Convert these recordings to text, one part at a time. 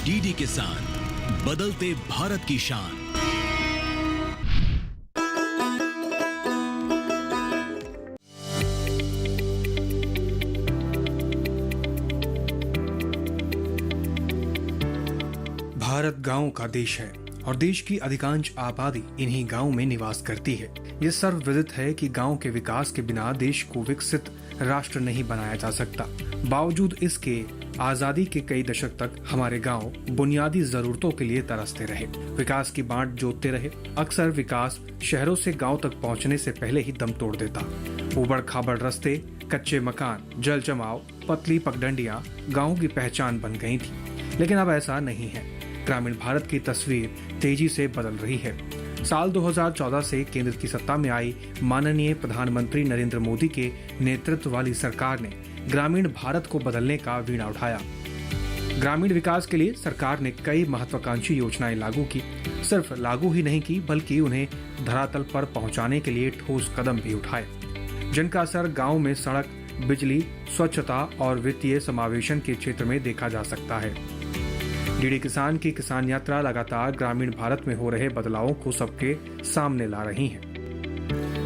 DD किसान, बदलते भारत की शान। भारत गांव का देश है और देश की अधिकांश आबादी इन्हीं गांव में निवास करती है। ये सर्वविदित है कि गांव के विकास के बिना देश को विकसित राष्ट्र नहीं बनाया जा सकता। बावजूद इसके आजादी के कई दशक तक हमारे गांव बुनियादी जरूरतों के लिए तरसते रहे, विकास की बांट जोतते रहे। अक्सर विकास शहरों से गांव तक पहुंचने से पहले ही दम तोड़ देता। उबड़ खाबड़ रास्ते, कच्चे मकान, जल जमाव, पतली पगडंडियां गाँव की पहचान बन गई थी। लेकिन अब ऐसा नहीं है। ग्रामीण भारत की तस्वीर तेजी से बदल रही है। साल 2014 से केंद्र की सत्ता में आई माननीय प्रधानमंत्री नरेंद्र मोदी के नेतृत्व वाली सरकार ने ग्रामीण भारत को बदलने का बीड़ा उठाया। ग्रामीण विकास के लिए सरकार ने कई महत्वाकांक्षी योजनाएं लागू की। सिर्फ लागू ही नहीं की, बल्कि उन्हें धरातल पर पहुंचाने के लिए ठोस कदम भी उठाए, जिनका असर गाँव में सड़क, बिजली, स्वच्छता और वित्तीय समावेशन के क्षेत्र में देखा जा सकता है। डीडी किसान की किसान यात्रा लगातार ग्रामीण भारत में हो रहे बदलावों को सबके सामने ला रही है।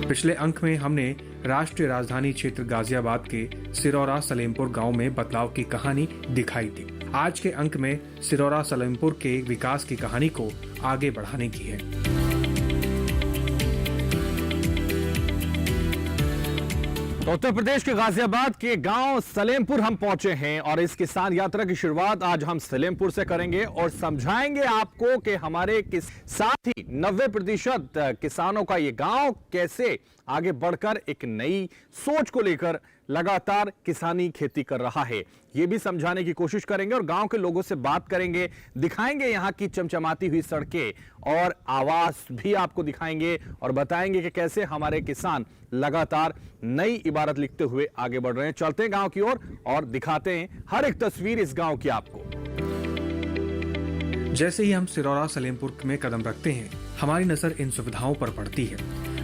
पिछले अंक में हमने राष्ट्रीय राजधानी क्षेत्र गाजियाबाद के सिरौरा सलेमपुर गांव में बदलाव की कहानी दिखाई थी। आज के अंक में सिरौरा सलेमपुर के विकास की कहानी को आगे बढ़ाने की है। उत्तर प्रदेश के गाजियाबाद के गांव सलेमपुर हम पहुंचे हैं और इस किसान यात्रा की शुरुआत आज हम सलेमपुर से करेंगे और समझाएंगे आपको कि हमारे साथ ही 90% किसानों का ये गांव कैसे आगे बढ़कर एक नई सोच को लेकर लगातार किसानी खेती कर रहा है। ये भी समझाने की कोशिश करेंगे और गांव के लोगों से बात करेंगे, दिखाएंगे यहां की चमचमाती हुई सड़कें और आवास भी आपको दिखाएंगे और बताएंगे कि कैसे हमारे किसान लगातार नई इबारत लिखते हुए आगे बढ़ रहे हैं। चलते हैं गांव की ओर और दिखाते हैं हर एक तस्वीर इस गांव की आपको। जैसे ही हम सिरौरा सलेमपुर में कदम रखते हैं, हमारी नजर इन सुविधाओं पर पड़ती है।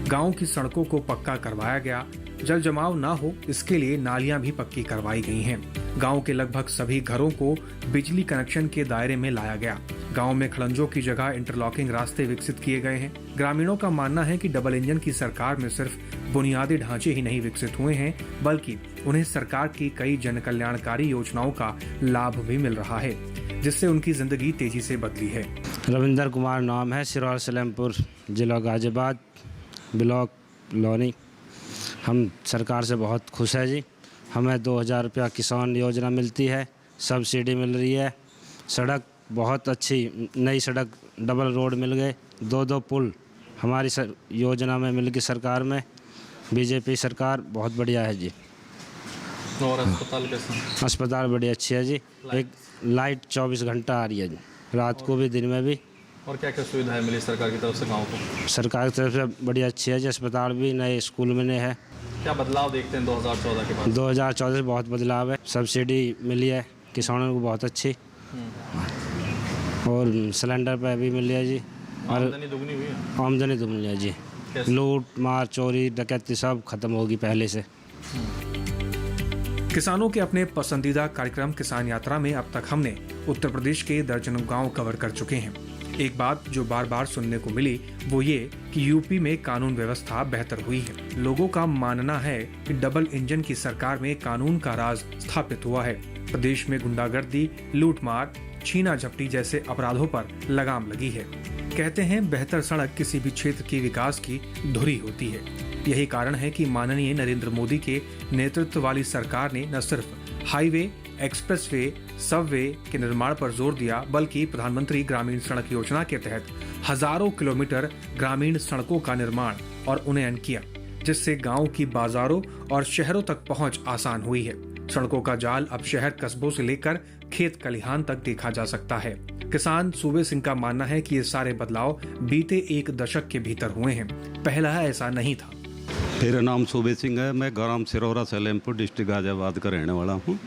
गांव की सड़कों को पक्का करवाया गया, जल जमाव ना हो इसके लिए नालियां भी पक्की करवाई गई हैं। गांव के लगभग सभी घरों को बिजली कनेक्शन के दायरे में लाया गया। गांव में खड़ंजों की जगह इंटरलॉकिंग रास्ते विकसित किए गए हैं। ग्रामीणों का मानना है कि डबल इंजन की सरकार में सिर्फ बुनियादी ढांचे ही नहीं विकसित हुए हैं, बल्कि उन्हें सरकार की कई जन कल्याणकारी योजनाओं का लाभ भी मिल रहा है, जिससे उनकी जिंदगी तेजी से बदली है। रविंदर कुमार नाम है, सिरौरा सलेमपुर, जिला गाजियाबाद, ब्लॉक लोनी। हम सरकार से बहुत खुश है जी। हमें 2000 रुपया किसान योजना मिलती है, सब्सिडी मिल रही है, सड़क बहुत अच्छी, नई सड़क, डबल रोड मिल गए, 2 पुल हमारी योजना में मिल गई सरकार में। बीजेपी सरकार बहुत बढ़िया है जी। और अस्पताल कैसा? अस्पताल बड़ी अच्छी है जी। एक लाइट 24 घंटा आ रही है जी, रात को भी दिन में भी। और क्या क्या सुविधाएं मिली सरकार की तरफ से गाँव को? सरकार की तरफ से बड़ी अच्छी है जी। अस्पताल भी, नए स्कूल में नए है। क्या बदलाव देखते हैं 2014 के बाद? 2014 से बहुत बदलाव है। सब्सिडी मिली है किसानों को बहुत अच्छी, और सिलेंडर पे भी मिल है जी। और आमदनी दुगनी हुई है? आमदनी दुगनी है जी। लूट मार, चोरी, डकैती सब खत्म होगी पहले से। किसानों के अपने पसंदीदा कार्यक्रम किसान यात्रा में अब तक हमने उत्तर प्रदेश के दर्जनों गांव कवर कर चुके हैं। एक बात जो बार बार सुनने को मिली वो ये कि यूपी में कानून व्यवस्था बेहतर हुई है। लोगों का मानना है कि डबल इंजन की सरकार में कानून का राज स्थापित हुआ है। प्रदेश में गुंडागर्दी, लूटमार, छीना झपटी जैसे अपराधों पर लगाम लगी है। कहते हैं बेहतर सड़क किसी भी क्षेत्र की विकास की धुरी होती है। यही कारण है कि माननीय नरेंद्र मोदी के नेतृत्व वाली सरकार ने न सिर्फ हाईवे, एक्सप्रेसवे, सबवे के निर्माण पर जोर दिया, बल्कि प्रधानमंत्री ग्रामीण सड़क योजना के तहत हजारों किलोमीटर ग्रामीण सड़कों का निर्माण और उन्नयन किया, जिससे गांव की बाजारों और शहरों तक पहुंच आसान हुई है। सड़कों का जाल अब शहर कस्बों से लेकर खेत खलिहान तक देखा जा सकता है। किसान सूबे सिंह का मानना है कि ये सारे बदलाव बीते एक दशक के भीतर हुए हैं, पहला ऐसा नहीं था। मेरा नाम सूबे सिंह है, मैं ग्राम सिरौरा सलेमपुर, डिस्ट्रिक्ट गाजियाबाद का रहने वाला हूँ।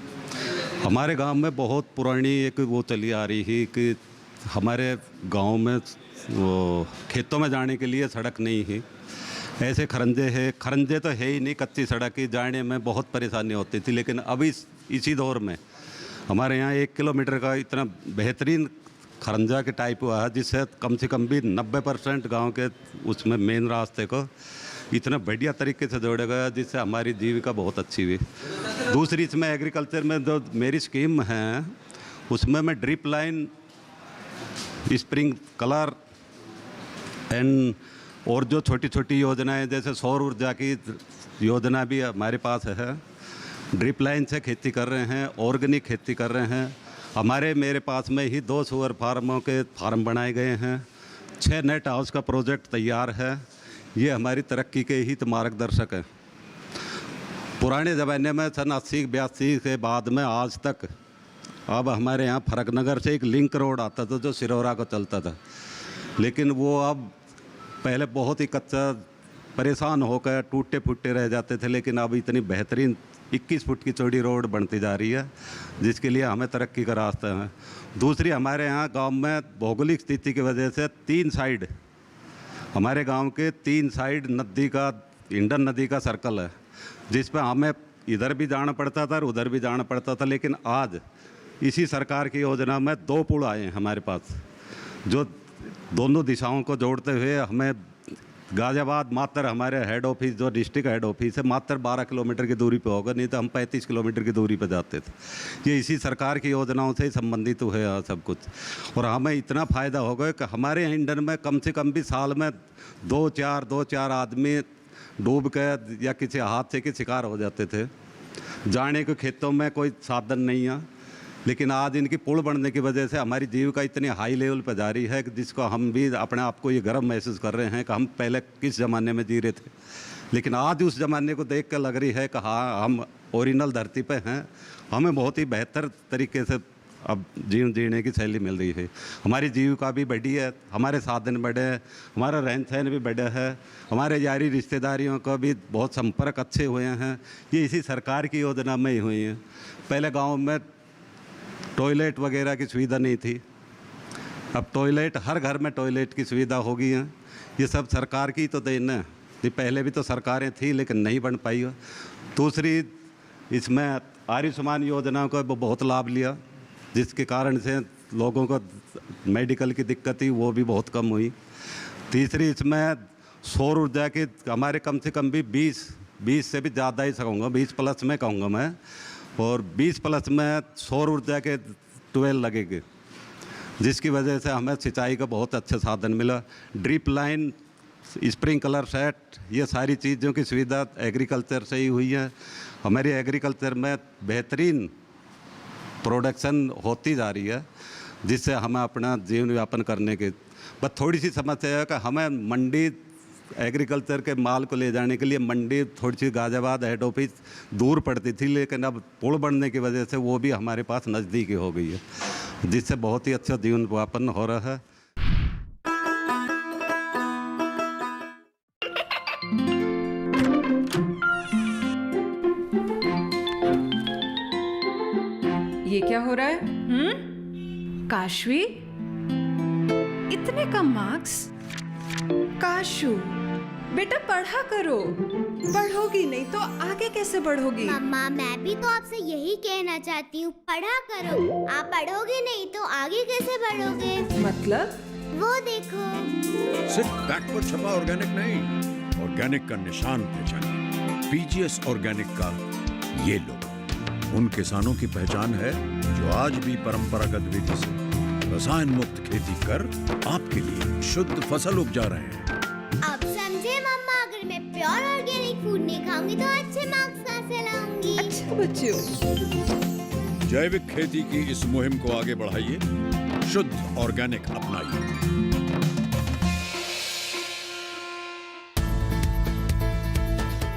हमारे गांव में बहुत पुरानी एक वो चली आ रही है कि हमारे गांव में वो खेतों में जाने के लिए सड़क नहीं है, ऐसे खरंजे तो है ही नहीं, कच्ची सड़क की जाने में बहुत परेशानी होती थी। लेकिन अभी इसी दौर में हमारे यहाँ 1 किलोमीटर का इतना बेहतरीन खरंजा के टाइप हुआ है, जिससे कम से कम भी 90% गांव के उसमें मेन रास्ते को इतना बढ़िया तरीके से जोड़ा गया, जिससे हमारी जीविका बहुत अच्छी हुई। दूसरी इसमें एग्रीकल्चर में जो मेरी स्कीम है, उसमें मैं drip line, spring colour and और जो छोटी छोटी योजनाएं जैसे सौर ऊर्जा की योजना भी हमारे पास है। ड्रिप लाइन से खेती कर रहे हैं, ऑर्गेनिक खेती कर रहे हैं। मेरे पास में ही 2 सुअर फार्मों के फार्म बनाए गए हैं। 6 नेट हाउस का प्रोजेक्ट तैयार है। ये हमारी तरक्की के ही तो मार्गदर्शक है। पुराने ज़माने में सन 80-82 के बाद में आज तक अब हमारे यहाँ फरकनगर से एक लिंक रोड आता था जो सिरौरा को चलता था, लेकिन वो अब पहले बहुत ही कच्चा, परेशान होकर टूटे फूटे रह जाते थे, लेकिन अब इतनी बेहतरीन 21 फुट की चौड़ी रोड बनती जा रही है, जिसके लिए हमें तरक्की का रास्ता है। दूसरी, हमारे यहाँ गांव में भौगोलिक स्थिति की वजह से 3 साइड, हमारे गांव के 3 साइड नदी का, इंडन नदी का सर्कल है, जिस पर हमें इधर भी जाना पड़ता था और उधर भी जाना पड़ता था। लेकिन आज इसी सरकार की योजना में 2 पुल आए हैं हमारे पास, जो दोनों दिशाओं को जोड़ते हुए हमें गाज़ियाबाद मात्र हमारे हेड ऑफिस, जो डिस्ट्रिक्ट हेड ऑफिस है, मात्र 12 किलोमीटर की दूरी पे होगा, नहीं तो हम 35 किलोमीटर की दूरी पे जाते थे। ये इसी सरकार की योजनाओं से ही संबंधित हुए हैं सब कुछ। और हमें इतना फ़ायदा होगा कि हमारे इंडन में कम से कम भी साल में 2-4 आदमी डूब कर या किसी हादसे के शिकार हो जाते थे। जाने के खेतों में कोई साधन नहीं है, लेकिन आज इनकी पुल बनने की वजह से हमारी जीविका इतनी हाई लेवल पर जा रही है कि जिसको हम भी अपने आप को ये गर्व महसूस कर रहे हैं कि हम पहले किस ज़माने में जी रहे थे, लेकिन आज उस ज़माने को देख कर लग रही है कि हाँ, हम ओरिजिनल धरती पे हैं। हमें बहुत ही बेहतर तरीके से अब जीवन जीने की शैली मिल रही है। हमारी जीविका भी बढ़ी है, हमारे साधन बढ़े हैं, हमारा रहन सहन भी बढ़ा है, हमारे यारी रिश्तेदारियों का भी बहुत संपर्क अच्छे हुए हैं। ये इसी सरकार की योजना में ही हुई हैं। पहले गाँव में टॉयलेट वगैरह की सुविधा नहीं थी, अब टॉयलेट, हर घर में टॉयलेट की सुविधा हो गई है। ये सब सरकार की तो देन है। ये पहले भी तो सरकारें थी, लेकिन नहीं बन पाई है। दूसरी, इसमें आयुष्मान योजना का बहुत लाभ लिया, जिसके कारण से लोगों को मेडिकल की दिक्कत थी, वो भी बहुत कम हुई। तीसरी, इसमें सौर ऊर्जा की हमारे कम से कम भी 20 से भी ज़्यादा ही कहूँगा, 20 प्लस में कहूँगा मैं, और 20 प्लस में सौर ऊर्जा के 12 लगेंगे, जिसकी वजह से हमें सिंचाई का बहुत अच्छा साधन मिला। ड्रिप लाइन, स्प्रिंकलर सेट, ये सारी चीज़ों की सुविधा एग्रीकल्चर से ही हुई है। हमारी एग्रीकल्चर में बेहतरीन प्रोडक्शन होती जा रही है, जिससे हमें अपना जीवन यापन करने के, बस थोड़ी सी समस्या है कि हमें मंडी, एग्रीकल्चर के माल को ले जाने के लिए मंडी थोड़ी सी गाज़ियाबाद हेड ऑफिस दूर पड़ती थी, लेकिन अब पुल बनने की वजह से वो भी हमारे पास नज़दीकी हो गई है, जिससे बहुत ही अच्छा जीवन यापन हो रहा है। ये क्या हो रहा है? काशवी, इतने कम मार्क्स? काशू, बेटा पढ़ा करो। पढ़ोगी नहीं तो आगे कैसे बढ़ोगी? मम्मा, मैं भी तो आपसे यही कहना चाहती हूँ, पढ़ा करो। आप पढ़ोगे नहीं तो आगे कैसे बढ़ोगे? मतलब? वो देखो, सिर्फ बैक पर छपा ऑर्गेनिक नहीं, ऑर्गेनिक का निशान पहचानिए। पीजीएस ऑर्गेनिक का ये लोग उन किसानों की पहचान है जो आज भी परंपरागत विधि से रसायन मुक्त खेती कर आपके लिए शुद्ध फसल उपजा रहे हैं। अब समझे मम्मा, अगर मैं प्योर ऑर्गेनिक फूड नहीं खाऊंगी तो अच्छे मार्क्स कहाँ से लाऊंगी? अच्छा बच्चों, जैविक खेती की इस मुहिम को आगे बढ़ाइए, शुद्ध ऑर्गेनिक अपनाइए।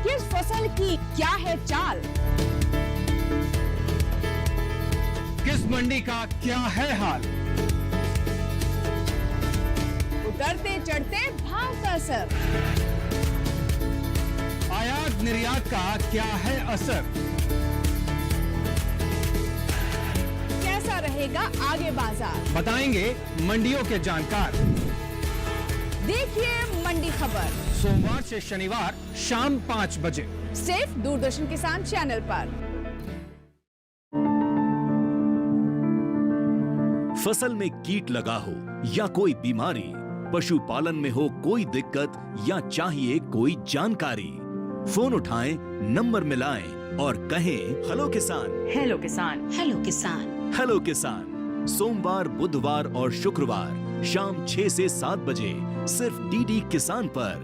किस फसल की क्या है चाल? किस मंडी का क्या है हाल? उतरते चढ़ते भाव का असर, आयात निर्यात का क्या है असर? कैसा रहेगा आगे बाजार? बताएंगे मंडियों के जानकार। देखिए मंडी खबर सोमवार से शनिवार शाम 5 बजे सिर्फ दूरदर्शन किसान चैनल पर। फसल में कीट लगा हो या कोई बीमारी, पशुपालन में हो कोई दिक्कत या चाहिए कोई जानकारी, फोन उठाएं, नंबर मिलाएं और कहें हेलो किसान। हेलो किसान, हेलो किसान, हेलो किसान। सोमवार, बुधवार और शुक्रवार शाम 6 से 7 बजे सिर्फ डीडी किसान पर।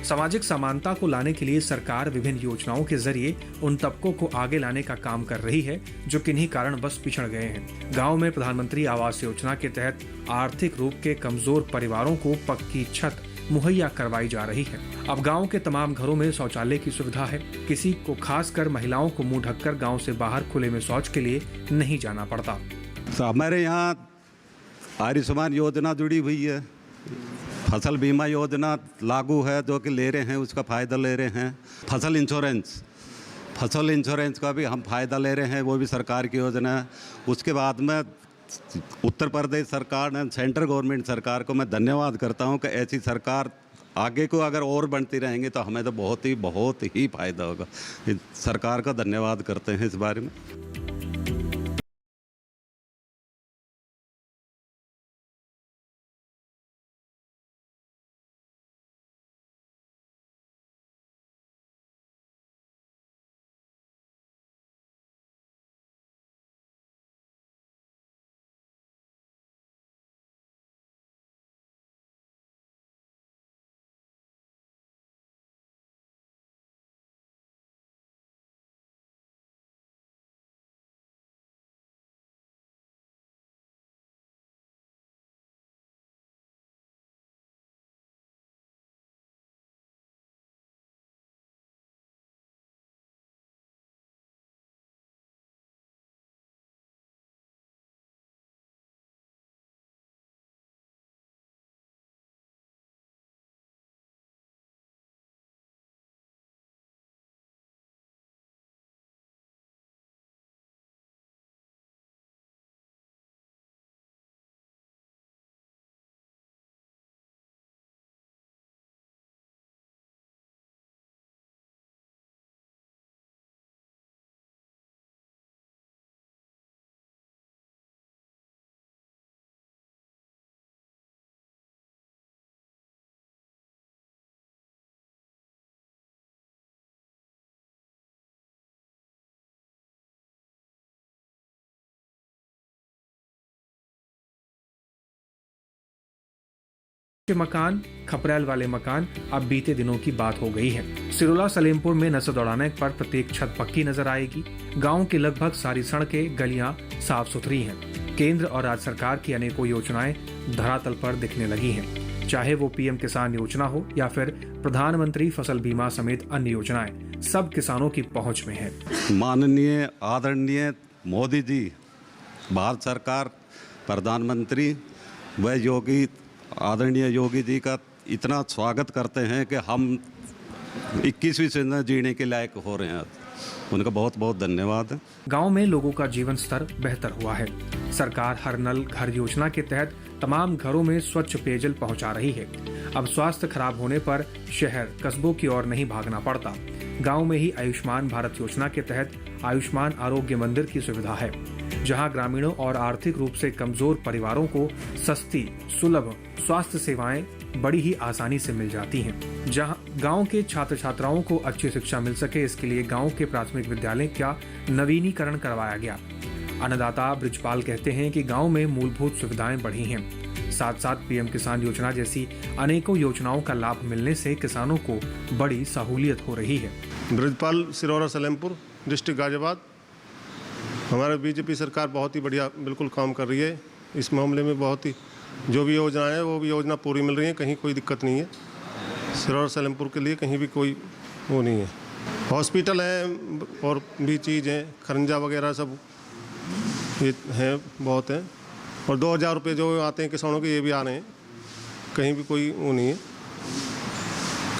सामाजिक समानता को लाने के लिए सरकार विभिन्न योजनाओं के जरिए उन तबकों को आगे लाने का काम कर रही है जो किन्हीं कारणवश पिछड़ गए हैं। गांव में प्रधानमंत्री आवास योजना के तहत आर्थिक रूप के कमजोर परिवारों को पक्की छत मुहैया करवाई जा रही है। अब गांव के तमाम घरों में शौचालय की सुविधा है। किसी को, खासकर महिलाओं को, मुंह ढककर गांव से बाहर खुले में शौच के लिए नहीं जाना पड़ता। तो हमारे यहाँ आयुष्मान योजना जुड़ी हुई है, फसल बीमा योजना लागू है, जो कि ले रहे हैं उसका फ़ायदा ले रहे हैं। फसल इंश्योरेंस का भी हम फ़ायदा ले रहे हैं, वो भी सरकार की योजना है। उसके बाद में उत्तर प्रदेश सरकार ने, सेंट्रल गवर्नमेंट सरकार को मैं धन्यवाद करता हूं कि ऐसी सरकार आगे को अगर और बनती रहेंगी तो हमें तो बहुत ही फ़ायदा होगा। सरकार का धन्यवाद करते हैं इस बारे में। के मकान, खपरेल वाले मकान अब बीते दिनों की बात हो गई है। सिरोला सलेमपुर में नजर दौड़ाने पर प्रत्येक छत पक्की नजर आएगी। गांव की लगभग सारी सड़कें, गलियां साफ सुथरी हैं। केंद्र और राज्य सरकार की अनेकों योजनाएं धरातल पर दिखने लगी हैं, चाहे वो पीएम किसान योजना हो या फिर प्रधानमंत्री फसल बीमा समेत अन्य योजनाएं, सब किसानों की पहुंच में है। माननीय आदरणीय मोदी जी, भारत सरकार, प्रधानमंत्री व योगी, आदरणीय योगी जी का इतना स्वागत करते हैं कि हम 21वीं सदी जीने के लायक हो रहे हैं। उनका बहुत बहुत धन्यवाद। गांव में लोगों का जीवन स्तर बेहतर हुआ है। सरकार हर नल घर योजना के तहत तमाम घरों में स्वच्छ पेयजल पहुंचा रही है। अब स्वास्थ्य खराब होने पर शहर कस्बों की ओर नहीं भागना पड़ता। गांव में ही आयुष्मान भारत योजना के तहत आयुष्मान आरोग्य मंदिर की सुविधा है, जहां ग्रामीणों और आर्थिक रूप से कमजोर परिवारों को सस्ती, सुलभ स्वास्थ्य सेवाएं बड़ी ही आसानी से मिल जाती हैं। जहां गांव के छात्र छात्राओं को अच्छी शिक्षा मिल सके, इसके लिए गांव के प्राथमिक विद्यालय का नवीनीकरण करवाया गया। अन्नदाता ब्रिजपाल कहते हैं कि गांव में मूलभूत सुविधाएं बढ़ी हैं। साथ साथ पीएम किसान योजना जैसी अनेकों योजनाओं का लाभ मिलने से किसानों को बड़ी सहूलियत हो रही है। ब्रिजपाल, सिरोरा सलेमपुर, डिस्ट्रिक्ट गाजियाबाद। हमारे बीजेपी सरकार बहुत ही बढ़िया बिल्कुल काम कर रही है। इस मामले में बहुत ही जो भी योजना है वो भी योजना पूरी मिल रही है, कहीं कोई दिक्कत नहीं है। सिरोरा सलेमपुर के लिए कहीं भी कोई वो नहीं है। हॉस्पिटल है और भी चीज़ है, खरंजा वगैरह सब ये हैं, बहुत हैं। और 2000 रुपये जो आते हैं किसानों के, ये भी आ रहे हैं, कहीं भी कोई वो नहीं है।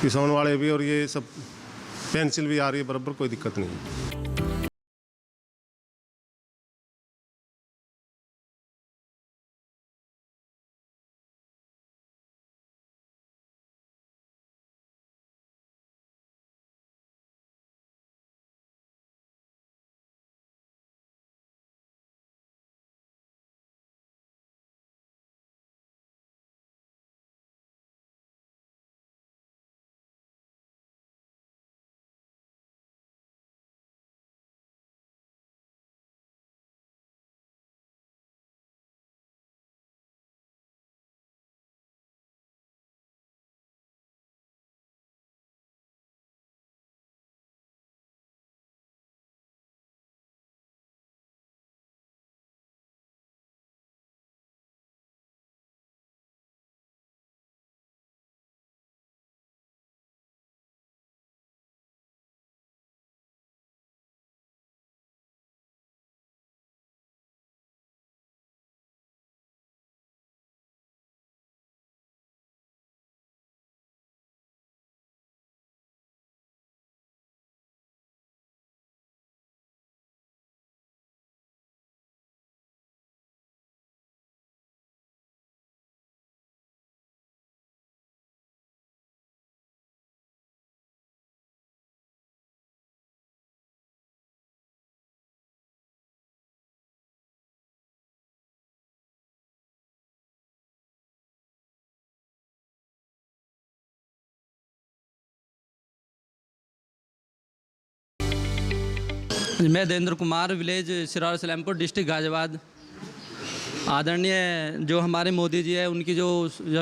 किसान वाले भी, और ये सब पेंसिल भी आ रही है बराबर, कोई दिक्कत नहीं है। मैं देवेंद्र कुमार, विलेज सिरौर सलेमपुर, डिस्ट्रिक्ट गाजियाबाद। आदरणीय जो हमारे मोदी जी है, उनकी जो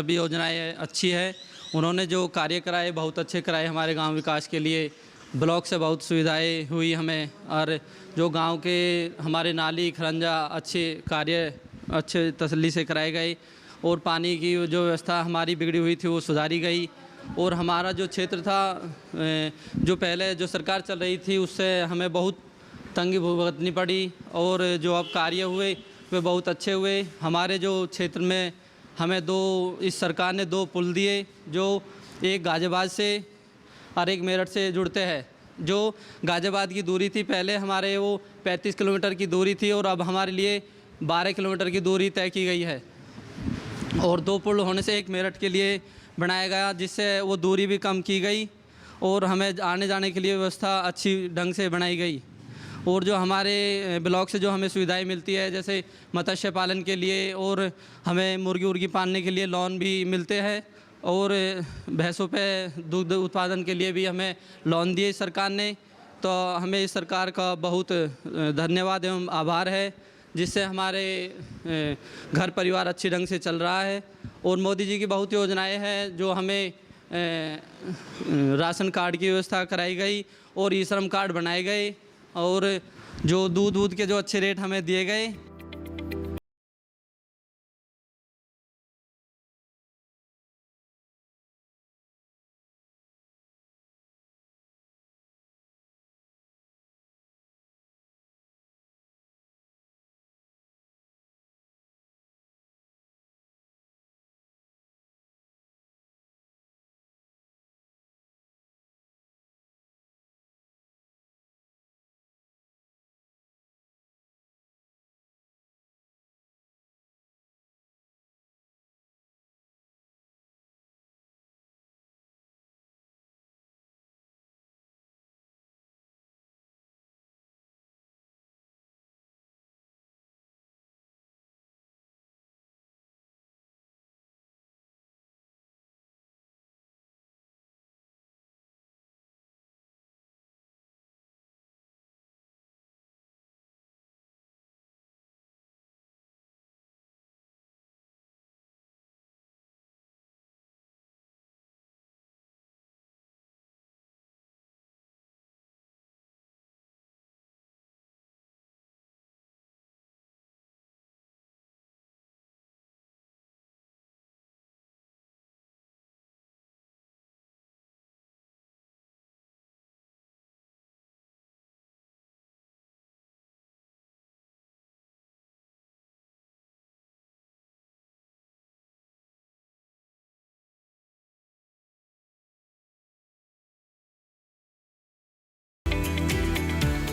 भी योजनाएं अच्छी है, उन्होंने जो कार्य कराए बहुत अच्छे कराए हमारे गांव विकास के लिए। ब्लॉक से बहुत सुविधाएं हुई हमें, और जो गांव के हमारे नाली खरंजा अच्छे कार्य अच्छे तसल्ली से कराए गए, और पानी की जो व्यवस्था हमारी बिगड़ी हुई थी वो सुधारी गई। और हमारा जो क्षेत्र था, जो पहले जो सरकार चल रही थी उससे हमें बहुत तंगी भुगतनी पड़ी, और जो अब कार्य हुए वे बहुत अच्छे हुए। हमारे जो क्षेत्र में हमें इस सरकार ने 2 पुल दिए, जो एक गाजियाबाद से और एक मेरठ से जुड़ते हैं। जो गाजियाबाद की दूरी थी पहले हमारे वो 35 किलोमीटर की दूरी थी, और अब हमारे लिए 12 किलोमीटर की दूरी तय की गई है। और 2 पुल होने से एक मेरठ के लिए बनाया गया, जिससे वो दूरी भी कम की गई, और हमें आने जाने के लिए व्यवस्था अच्छी ढंग से बनाई गई। और जो हमारे ब्लॉक से जो हमें सुविधाएं मिलती है, जैसे मत्स्य पालन के लिए, और हमें मुर्गी उर्गी पालने के लिए लोन भी मिलते हैं, और भैंसों पे दूध उत्पादन के लिए भी हमें लोन दिए सरकार ने। तो हमें इस सरकार का बहुत धन्यवाद एवं आभार है, जिससे हमारे घर परिवार अच्छी ढंग से चल रहा है। और मोदी जी की बहुत योजनाएं हैं, जो हमें राशन कार्ड की व्यवस्था कराई गई, और ई श्रम कार्ड बनाए गए, और जो दूध के जो अच्छे रेट हमें दिए गए।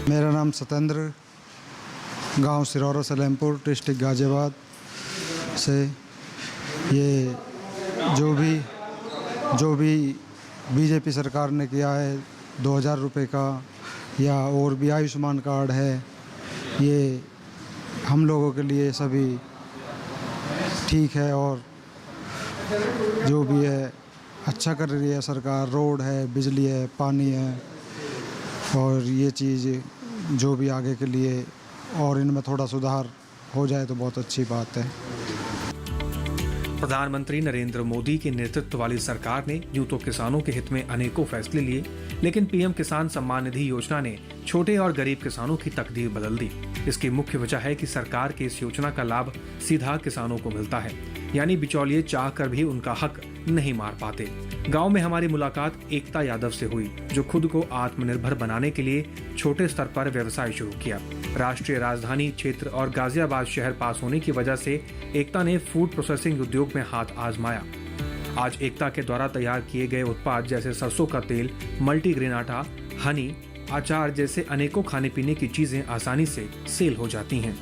मेरा नाम सतेंद्र, गांव सिरौरा सलेमपुर, डिस्ट्रिक्ट गाजियाबाद से। ये जो भी बीजेपी सरकार ने किया है 2000 रुपये का, या और भी आयुष्मान कार्ड है, ये हम लोगों के लिए सभी ठीक है और जो भी है अच्छा कर रही है सरकार। रोड है, बिजली है, पानी है, और ये चीज़ जो भी आगे के लिए और इनमें थोड़ा सुधार हो जाए तो बहुत अच्छी बात है। प्रधानमंत्री नरेंद्र मोदी के नेतृत्व वाली सरकार ने यूं तो किसानों के हित में अनेकों फैसले लिए, लेकिन पीएम किसान सम्मान निधि योजना ने छोटे और गरीब किसानों की तकदीर बदल दी। इसकी मुख्य वजह है कि सरकार की इस योजना का लाभ सीधा किसानों को मिलता है, यानी बिचौलिए चाह कर भी उनका हक नहीं मार पाते। गांव में हमारी मुलाकात एकता यादव से हुई, जो खुद को आत्मनिर्भर बनाने के लिए छोटे स्तर पर व्यवसाय शुरू किया। राष्ट्रीय राजधानी क्षेत्र और गाजियाबाद शहर पास होने की वजह से एकता ने फूड प्रोसेसिंग उद्योग में हाथ आजमाया। आज एकता के द्वारा तैयार किए गए उत्पाद जैसे सरसों का तेल, मल्टीग्रेन आटा, हनी, अचार जैसे अनेकों खाने पीने की चीजें आसानी से सेल हो जाती हैं।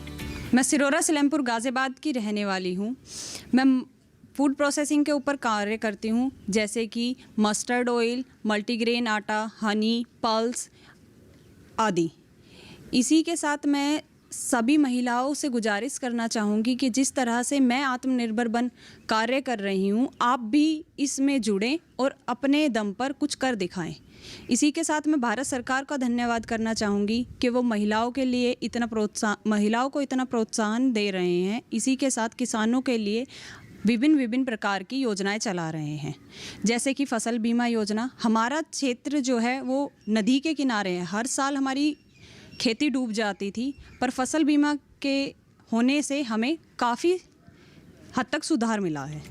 मैं सिरौरा सलेमपुर गाजियाबाद की रहने वाली हूँ। मैं फूड प्रोसेसिंग के ऊपर कार्य करती हूँ, जैसे कि मस्टर्ड ऑयल, मल्टीग्रेन आटा, हनी, पल्स आदि। इसी के साथ मैं सभी महिलाओं से गुजारिश करना चाहूँगी कि जिस तरह से मैं आत्मनिर्भर बन कार्य कर रही हूँ, आप भी इसमें जुड़ें और अपने दम पर कुछ कर दिखाएं। इसी के साथ मैं भारत सरकार का धन्यवाद करना चाहूँगी कि वो महिलाओं को इतना प्रोत्साहन दे रहे हैं। इसी के साथ किसानों के लिए विभिन्न प्रकार की योजनाएं चला रहे हैं, जैसे कि फसल बीमा योजना। हमारा क्षेत्र जो है वो नदी के किनारे है। हर साल हमारी खेती डूब जाती थी, पर फसल बीमा के होने से हमें काफ़ी हद तक सुधार मिला है।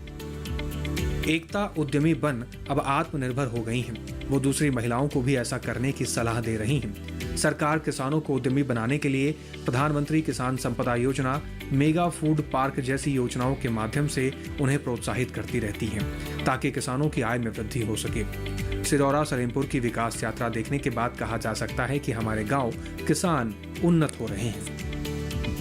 एकता उद्यमी बन अब आत्मनिर्भर हो गई हैं। वो दूसरी महिलाओं को भी ऐसा करने की सलाह दे रही हैं। सरकार किसानों को उद्यमी बनाने के लिए प्रधानमंत्री किसान संपदा योजना, मेगा फूड पार्क जैसी योजनाओं के माध्यम से उन्हें प्रोत्साहित करती रहती हैं, ताकि किसानों की आय में वृद्धि हो सके। सिरौरा सलेमपुर की विकास यात्रा देखने के बाद कहा जा सकता है कि हमारे गांव किसान उन्नत हो रहे हैं।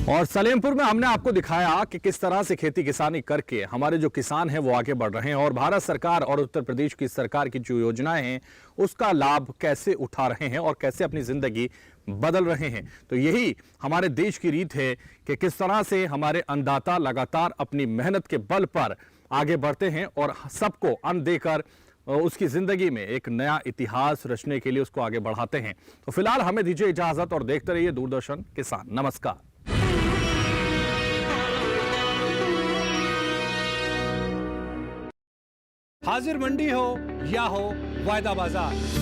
और सलेमपुर में हमने आपको दिखाया कि किस तरह से खेती किसानी करके हमारे जो किसान हैं वो आगे बढ़ रहे हैं, और भारत सरकार और उत्तर प्रदेश की सरकार की जो योजनाएं हैं उसका लाभ कैसे उठा रहे हैं और कैसे अपनी जिंदगी बदल रहे हैं। तो यही हमारे देश की रीत है कि किस तरह से हमारे अन्नदाता लगातार अपनी मेहनत के बल पर आगे बढ़ते हैं और सबको अन्न देकर उसकी जिंदगी में एक नया इतिहास रचने के लिए उसको आगे बढ़ाते हैं। तो फिलहाल हमें दीजिए इजाजत और देखते रहिए दूरदर्शन किसान। नमस्कार। हाजिर मंडी हो या हो वायदा बाजार,